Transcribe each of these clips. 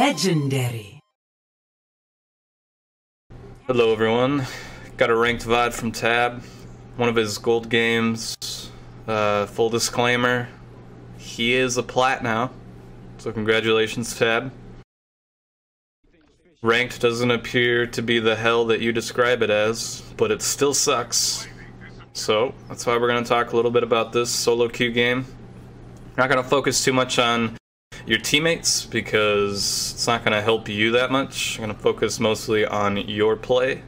Legendary. Hello everyone, got a ranked VOD from Tab, one of his gold games. Full disclaimer, he is a Plat now, so congratulations Tab. Ranked doesn't appear to be the hell that you describe it as, but it still sucks. So, that's why we're going to talk a little bit about this solo queue game. Not going to focus too much on your teammates, because it's not going to help you that much. I'm going to focus mostly on your play,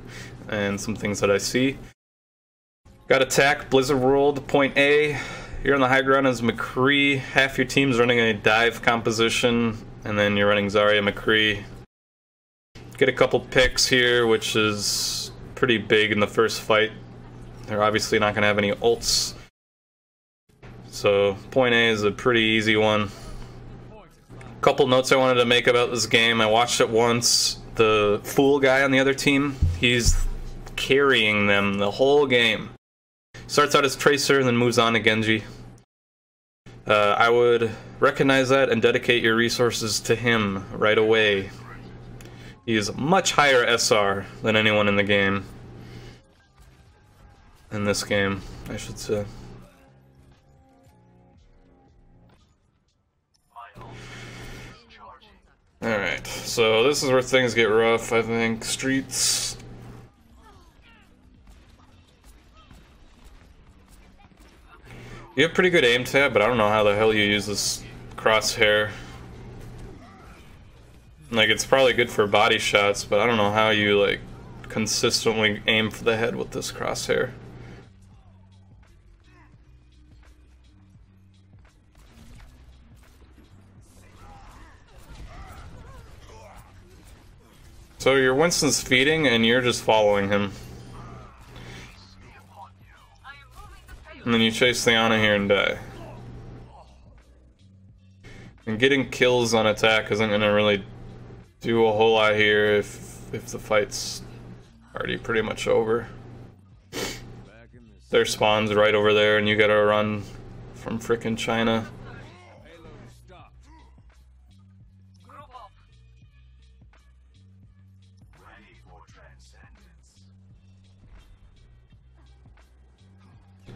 and some things that I see. Got attack, BlizzardWorld, point A. You're on the high ground as McCree. Half your team's running a dive composition, and then you're running Zarya McCree. Get a couple picks here, which is pretty big in the first fight. They're obviously not going to have any ults. So, point A is a pretty easy one. Couple notes I wanted to make about this game. I watched it once. The fool guy on the other team, he's carrying them the whole game. Starts out as Tracer and then moves on to Genji. I would recognize that and dedicate your resources to him right away. He is much higher SR than anyone in the game. In this game, I should say. Alright, so this is where things get rough, I think. Streets. You have pretty good aim tab, but I don't know how the hell you use this crosshair. Like, it's probably good for body shots, but I don't know how you, like, consistently aim for the head with this crosshair. So your Winston's feeding, and you're just following him. And then you chase the Ana here and die. And getting kills on attack isn't gonna really do a whole lot here if the fight's already pretty much over. Their spawn's right over there, and you gotta run from frickin' China.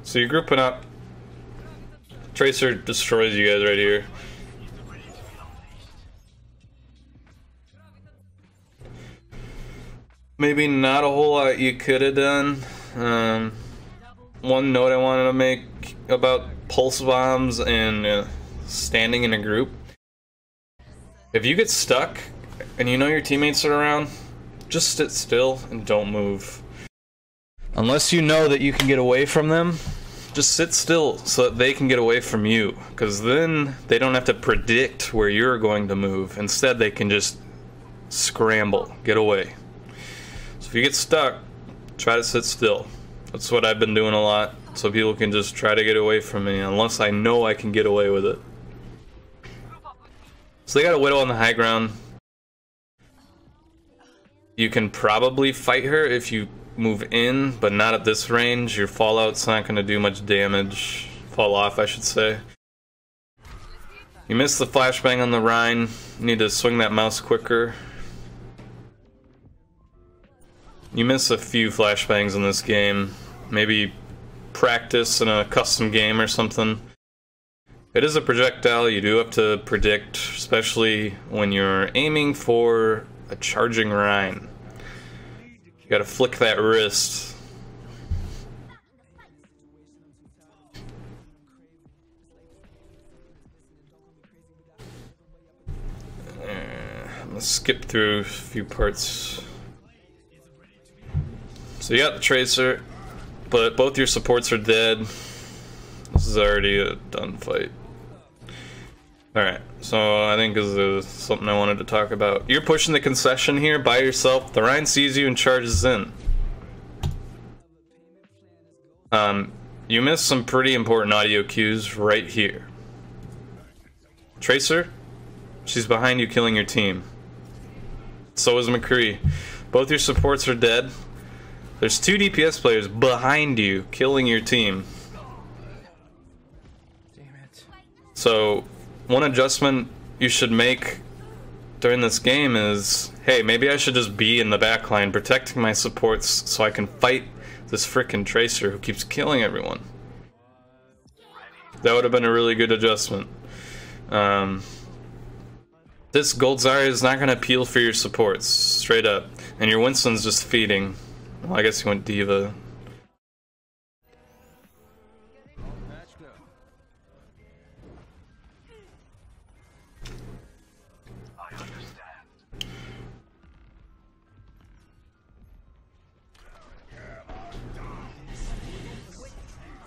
So you're grouping up. Tracer destroys you guys right here. Maybe not a whole lot you could have done. One note I wanted to make about pulse bombs and standing in a group. If you get stuck and you know your teammates are around, just sit still and don't move. Unless you know that you can get away from them, just sit still so that they can get away from you. Because then they don't have to predict where you're going to move. Instead, they can just scramble, get away. So if you get stuck, try to sit still. That's what I've been doing a lot, so people can just try to get away from me, unless I know I can get away with it. So they got a Widow on the high ground. You can probably fight her if you move in, but not at this range. Your fallout's not going to do much damage. Fall off, I should say. You missed the flashbang on the Rhine. You need to swing that mouse quicker. You miss a few flashbangs in this game. Maybe practice in a custom game or something. It is a projectile. You do have to predict, especially when you're aiming for a charging Rhine. You gotta flick that wrist. I'm gonna skip through a few parts. So you got the Tracer, but both your supports are dead. This is already a done fight. Alright, so I think this is something I wanted to talk about. You're pushing the concession here by yourself. The Rhine sees you and charges in. You missed some pretty important audio cues right here. Tracer, she's behind you killing your team. So is McCree. Both your supports are dead. There's 2 DPS players behind you killing your team. Damn it. So one adjustment you should make during this game is, hey, maybe I should just be in the backline protecting my supports so I can fight this frickin' Tracer who keeps killing everyone. That would have been a really good adjustment. This Gold Zarya is not going to appeal for your supports, straight up. And your Winston's just feeding. Well, I guess he went D.Va.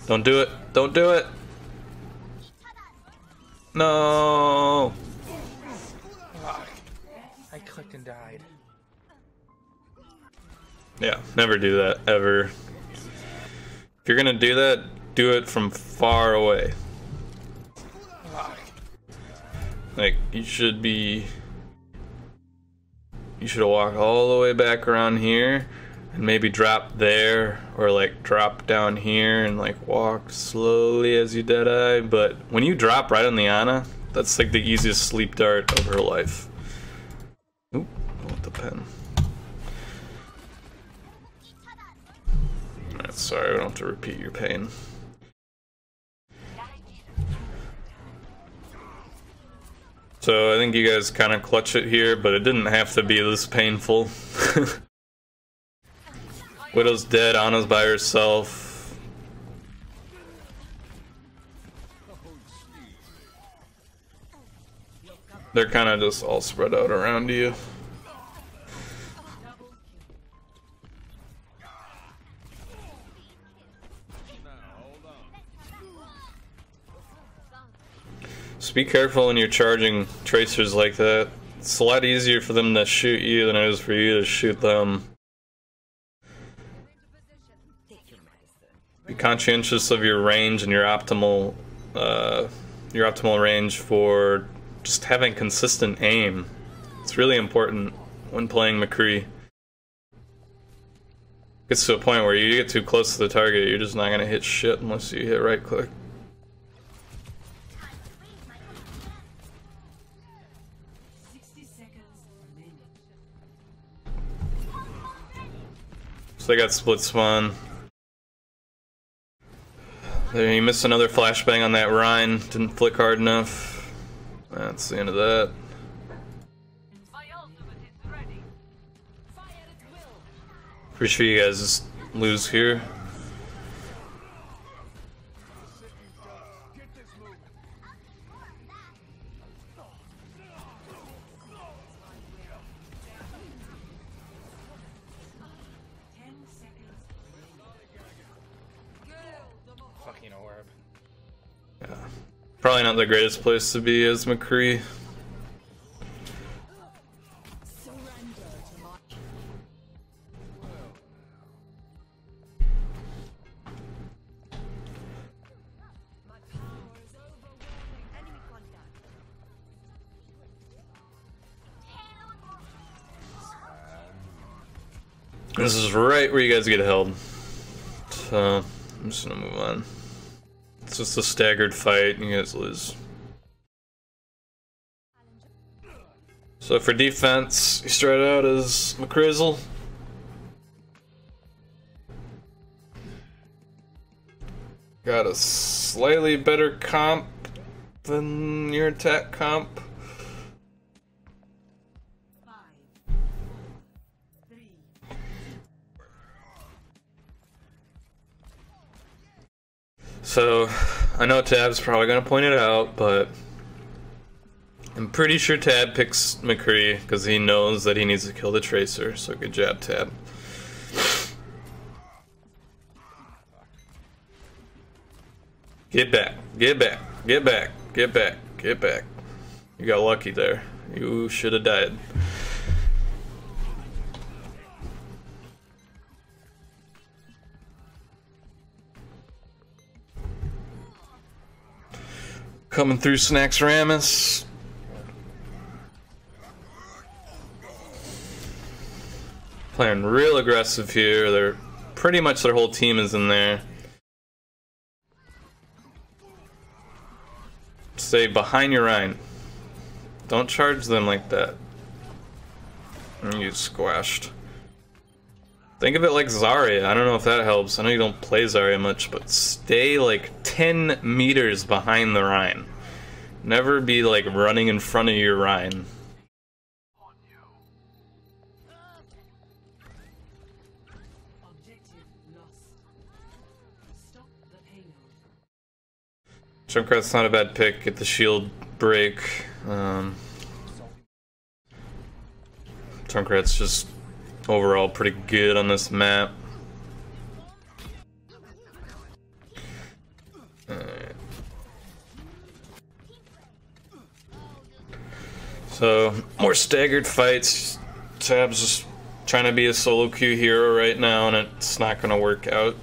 Don't do it. Don't do it. No. I clicked and died. Yeah, never do that, ever. If you're gonna do that, do it from far away. Like, you should walk all the way back around here and maybe drop there, or like drop down here and like walk slowly as you deadeye. But when you drop right on the Ana, that's like the easiest sleep dart of her life. Oop, I want the pen. Alright, sorry, I don't have to repeat your pain. So I think you guys kind of clutch it here, but it didn't have to be this painful. Widow's dead, Ana's by herself. They're kind of just all spread out around you. Just be careful when you're charging tracers like that. It's a lot easier for them to shoot you than it is for you to shoot them. Be conscientious of your range and your optimal range for just having consistent aim. It's really important when playing McCree. Gets to a point where you get too close to the target, you're just not gonna hit shit unless you hit right click. So they got split spawn. There, you missed another flashbang on that Rhine. Didn't flick hard enough. That's the end of that. Pretty sure you guys just lose here. Fucking orb. Yeah. Probably not the greatest place to be as McCree. This is right where you guys get held. So, I'm just gonna move on. It's just a staggered fight, you guys lose. So for defense, you start out as McCrizzle. Got a slightly better comp than your attack comp. So, I know Tab's probably gonna point it out, but I'm pretty sure Tab picks McCree because he knows that he needs to kill the Tracer, so good job, Tab. Get back, get back, get back, get back, get back. You got lucky there. You should have died. Coming through Snacks Ramus. Playing real aggressive here. They're pretty much their whole team is in there. Stay behind your Rhine. Don't charge them like that. And you squashed. Think of it like Zarya. I don't know if that helps. I know you don't play Zarya much, but stay like 10 meters behind the Rhine. Never be like running in front of your Rhine. Junkrat's not a bad pick. Get the shield break. Junkrat's just overall pretty good on this map. So, more staggered fights. Tab's just trying to be a solo queue hero right now, and it's not going to work out.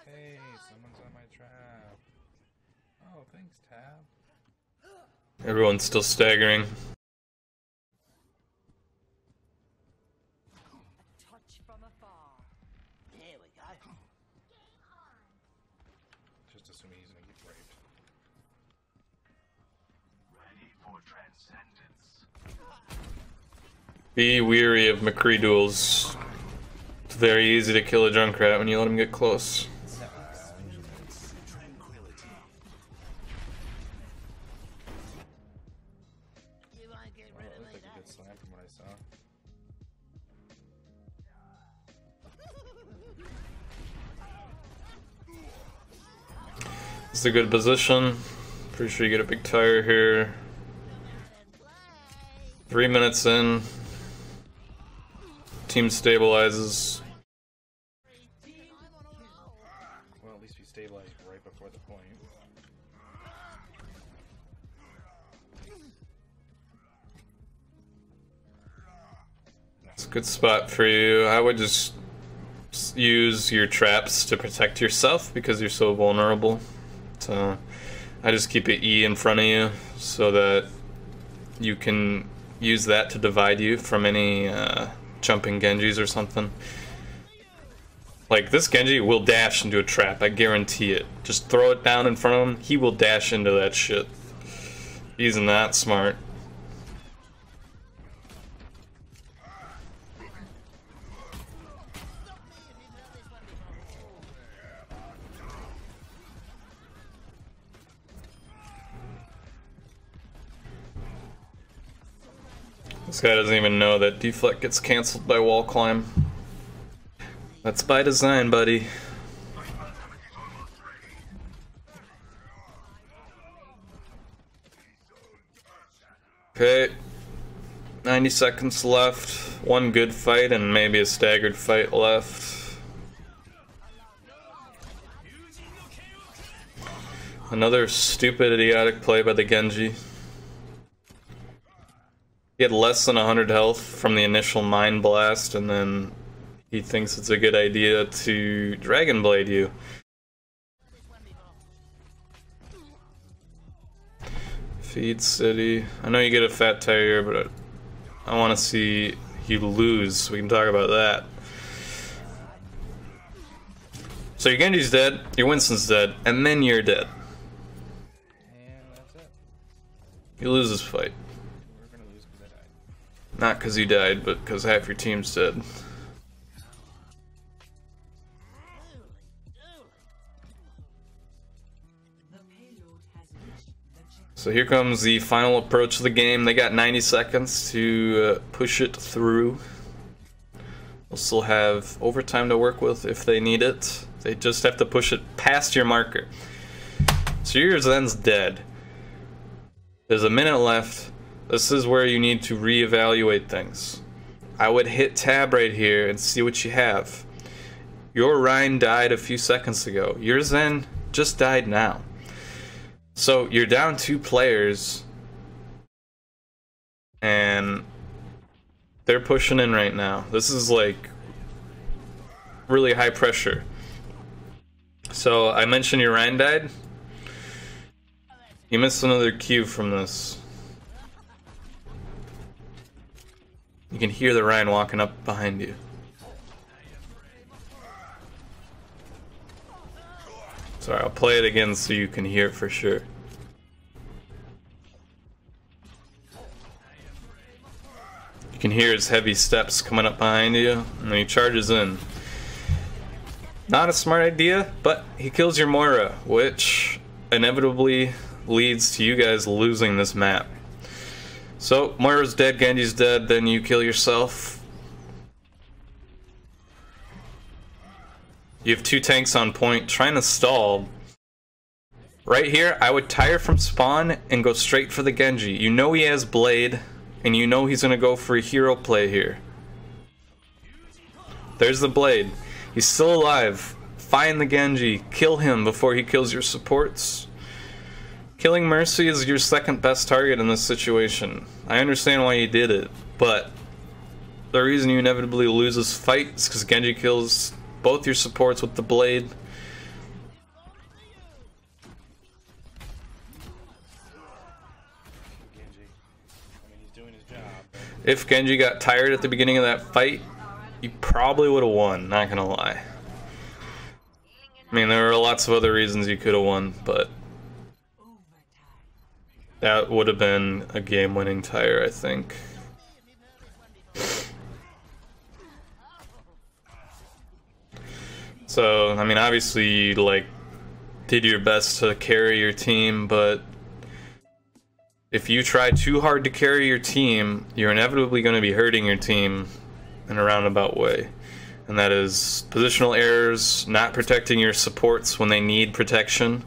Hey, someone's on my trap. Oh, thanks, Tab. Everyone's still staggering. Just assuming he's gonna get raped. Ready for transcendence. Be weary of McCree duels. It's very easy to kill a Junkrat when you let him get close. It's a good position. Pretty sure you get a big tire here. 3 minutes in. Team stabilizes. Well, at least we stabilized right before the point. It's a good spot for you. I would just use your traps to protect yourself because you're so vulnerable. So I just keep an E in front of you so that you can use that to divide you from any jumping Genjis or something. Like, this Genji will dash into a trap, I guarantee it. Just throw it down in front of him, he will dash into that shit. He's not smart. This guy doesn't even know that deflect gets cancelled by wall climb. That's by design, buddy. Okay. 90 seconds left. One good fight and maybe a staggered fight left. Another stupid, idiotic play by the Genji. He had less than 100 health from the initial Mind Blast, and then he thinks it's a good idea to Dragon Blade you. Feed City. I know you get a fat tire, but I want to see you lose. We can talk about that. So your Genji's dead, your Winston's dead, and then you're dead. And that's it. You lose this fight. We're gonna lose because I died. Not because you died, but because half your team's dead. So here comes the final approach of the game. They got 90 seconds to push it through. They'll still have overtime to work with if they need it. They just have to push it past your marker. So your Zen's dead. There's a minute left. This is where you need to reevaluate things. I would hit tab right here and see what you have. Your Rhine died a few seconds ago. Your Zen just died now. So you're down 2 players, and they're pushing in right now. This is like really high pressure. So I mentioned your Rhine died. You missed another cue from this. You can hear the Rhine walking up behind you. Sorry, I'll play it again so you can hear it for sure. You can hear his heavy steps coming up behind you, and then he charges in. Not a smart idea, but he kills your Moira, which inevitably leads to you guys losing this map. So, Moira's dead, Genji's dead, then you kill yourself. You have 2 tanks on point, trying to stall. Right here, I would tire from spawn and go straight for the Genji. You know he has Blade, and you know he's gonna go for a hero play here. There's the Blade. He's still alive. Find the Genji. Kill him before he kills your supports. Killing Mercy is your second best target in this situation. I understand why you did it, but the reason you inevitably lose this fight is because Genji kills both your supports with the Blade. If Genji got tired at the beginning of that fight, you probably would have won, not gonna lie. I mean, there were lots of other reasons you could have won, but that would have been a game-winning tire, I think. So, I mean, obviously you, like, did your best to carry your team, but if you try too hard to carry your team, you're inevitably going to be hurting your team in a roundabout way. And that is positional errors, not protecting your supports when they need protection.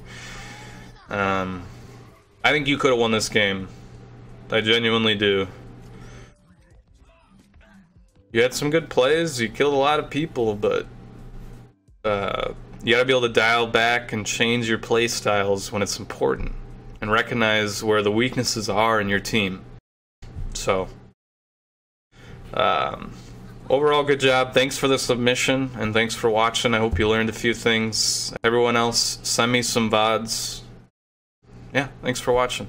I think you could have won this game. I genuinely do. You had some good plays, you killed a lot of people, but you gotta be able to dial back and change your play styles when it's important, and recognize where the weaknesses are in your team. So, overall, good job. Thanks for the submission, and thanks for watching. I hope you learned a few things. Everyone else, send me some VODs. Yeah, thanks for watching.